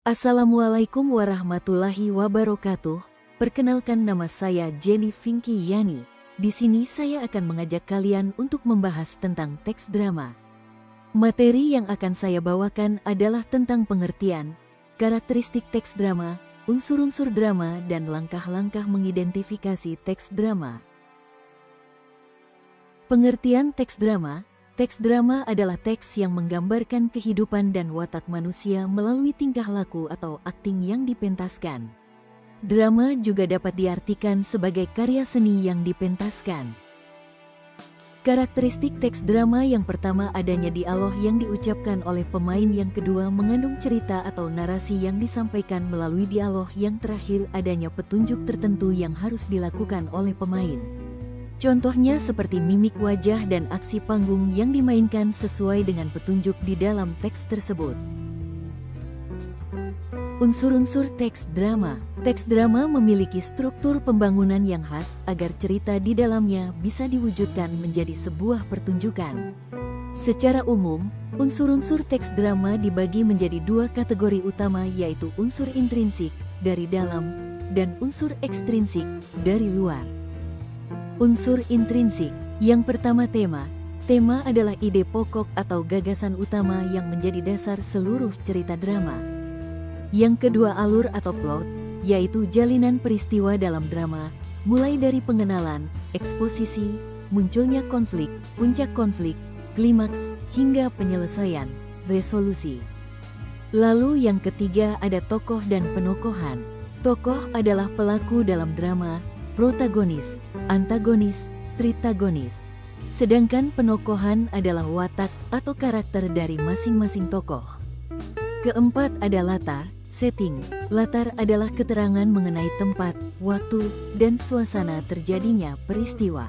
Assalamualaikum warahmatullahi wabarakatuh. Perkenalkan, nama saya Jenny Finky Yani. Di sini saya akan mengajak kalian untuk membahas tentang teks drama. Materi yang akan saya bawakan adalah tentang pengertian, karakteristik teks drama, unsur-unsur drama, dan langkah-langkah mengidentifikasi teks drama. Pengertian teks drama. Teks drama adalah teks yang menggambarkan kehidupan dan watak manusia melalui tingkah laku atau akting yang dipentaskan. Drama juga dapat diartikan sebagai karya seni yang dipentaskan. Karakteristik teks drama: yang pertama, adanya dialog yang diucapkan oleh pemain. Yang kedua, mengandung cerita atau narasi yang disampaikan melalui dialog. Yang terakhir, adanya petunjuk tertentu yang harus dilakukan oleh pemain. Contohnya seperti mimik wajah dan aksi panggung yang dimainkan sesuai dengan petunjuk di dalam teks tersebut. Unsur-unsur teks drama. Teks drama memiliki struktur pembangunan yang khas agar cerita di dalamnya bisa diwujudkan menjadi sebuah pertunjukan. Secara umum, unsur-unsur teks drama dibagi menjadi dua kategori utama, yaitu unsur intrinsik dari dalam dan unsur ekstrinsik dari luar. Unsur intrinsik. Yang pertama, tema. Tema adalah ide pokok atau gagasan utama yang menjadi dasar seluruh cerita drama. Yang kedua, alur atau plot, yaitu jalinan peristiwa dalam drama, mulai dari pengenalan, eksposisi, munculnya konflik, puncak konflik, klimaks, hingga penyelesaian, resolusi. Lalu yang ketiga, ada tokoh dan penokohan. Tokoh adalah pelaku dalam drama, protagonis, antagonis, tritagonis. Sedangkan penokohan adalah watak atau karakter dari masing-masing tokoh. Keempat, ada latar, setting. Latar adalah keterangan mengenai tempat, waktu, dan suasana terjadinya peristiwa.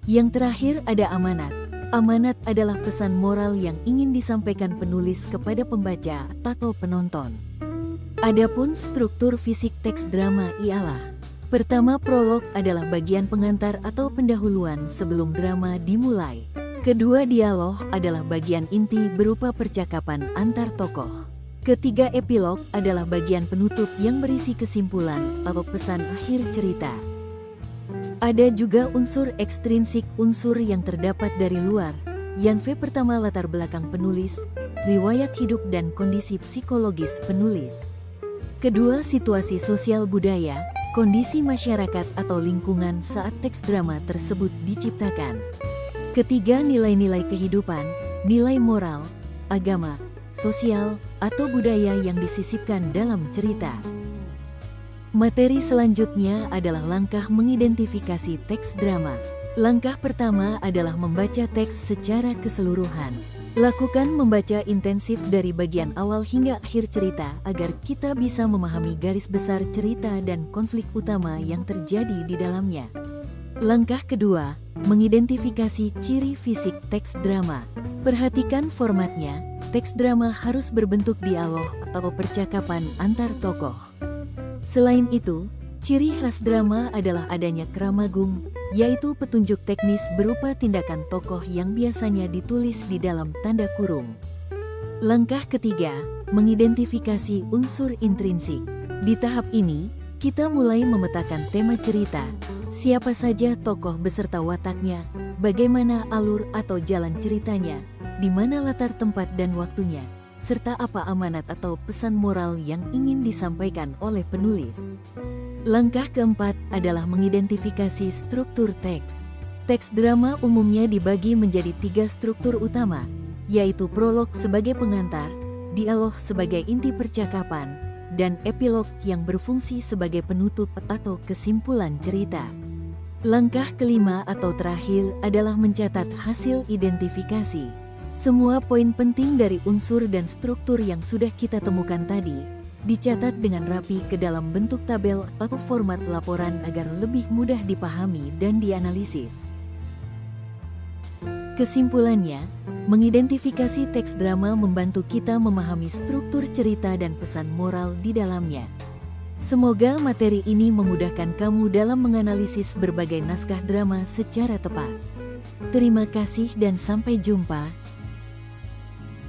Yang terakhir, ada amanat. Amanat adalah pesan moral yang ingin disampaikan penulis kepada pembaca atau penonton. Adapun struktur fisik teks drama ialah: pertama, prolog adalah bagian pengantar atau pendahuluan sebelum drama dimulai. Kedua, dialog adalah bagian inti berupa percakapan antar tokoh. Ketiga, epilog adalah bagian penutup yang berisi kesimpulan atau pesan akhir cerita. Ada juga unsur ekstrinsik, unsur yang terdapat dari luar. Yang pertama, latar belakang penulis, riwayat hidup dan kondisi psikologis penulis. Kedua, situasi sosial budaya, kondisi masyarakat atau lingkungan saat teks drama tersebut diciptakan. Ketiga, nilai-nilai kehidupan, nilai moral, agama, sosial, atau budaya yang disisipkan dalam cerita. Materi selanjutnya adalah langkah mengidentifikasi teks drama. Langkah pertama adalah membaca teks secara keseluruhan. Lakukan membaca intensif dari bagian awal hingga akhir cerita agar kita bisa memahami garis besar cerita dan konflik utama yang terjadi di dalamnya. Langkah kedua, mengidentifikasi ciri fisik teks drama. Perhatikan formatnya. Teks drama harus berbentuk dialog atau percakapan antar tokoh. Selain itu, ciri khas drama adalah adanya kramagung, yaitu petunjuk teknis berupa tindakan tokoh yang biasanya ditulis di dalam tanda kurung. Langkah ketiga, mengidentifikasi unsur intrinsik. Di tahap ini, kita mulai memetakan tema cerita, siapa saja tokoh beserta wataknya, bagaimana alur atau jalan ceritanya, di mana latar tempat dan waktunya, serta apa amanat atau pesan moral yang ingin disampaikan oleh penulis. Langkah keempat adalah mengidentifikasi struktur teks. Teks drama umumnya dibagi menjadi tiga struktur utama, yaitu prolog sebagai pengantar, dialog sebagai inti percakapan, dan epilog yang berfungsi sebagai penutup atau kesimpulan cerita. Langkah kelima atau terakhir adalah mencatat hasil identifikasi. Semua poin penting dari unsur dan struktur yang sudah kita temukan tadi dicatat dengan rapi ke dalam bentuk tabel atau format laporan agar lebih mudah dipahami dan dianalisis. Kesimpulannya, mengidentifikasi teks drama membantu kita memahami struktur cerita dan pesan moral di dalamnya. Semoga materi ini memudahkan kamu dalam menganalisis berbagai naskah drama secara tepat. Terima kasih dan sampai jumpa.